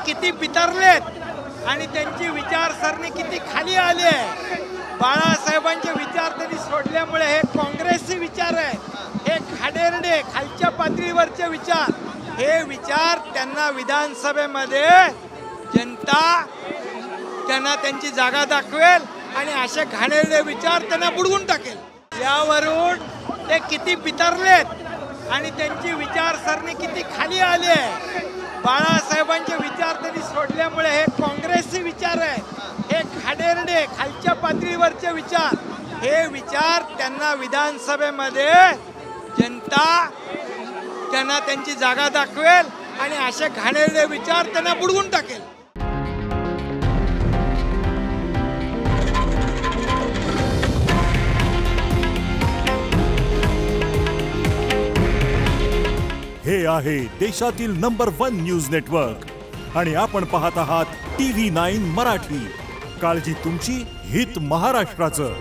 किती बिथरलेत आणि त्यांची विचारसरणी किती खाली आली आहे। बाळासाहेबांचे विचार त्यांनी सोडल्यामुळे हे काँग्रेसचे विचार आहेत, हे खाडेरडे खालच्या पातळीवरचे विचार, हे विचार त्यांना विधानसभेमध्ये जनता त्यांना त्यांची जागा दाखवेल आणि असे घाणेरडे विचार त्यांना बुडवून टाकेल। यावरून ते किती बिथरलेत आणि त्यांची विचारसरणी किती खाली आली आहे। बाळासाहेबांचे विचार त्यांनी सोडल्यामुळे हे काँग्रेसचे विचार आहेत, हे खाडेरडे खालच्या पातळीवरचे विचार, हे विचार त्यांना विधानसभेमध्ये जनता त्यांना त्यांची जागा दाखवेल आणि असे घाणेरडे विचार त्यांना बुडवून टाकेल। हे आहे देशातील नंबर 1 न्यूज नेटवर्क आणि आपण पाहत आहात TV9 मराठी। काळजी तुमची, हित महाराष्ट्राचं।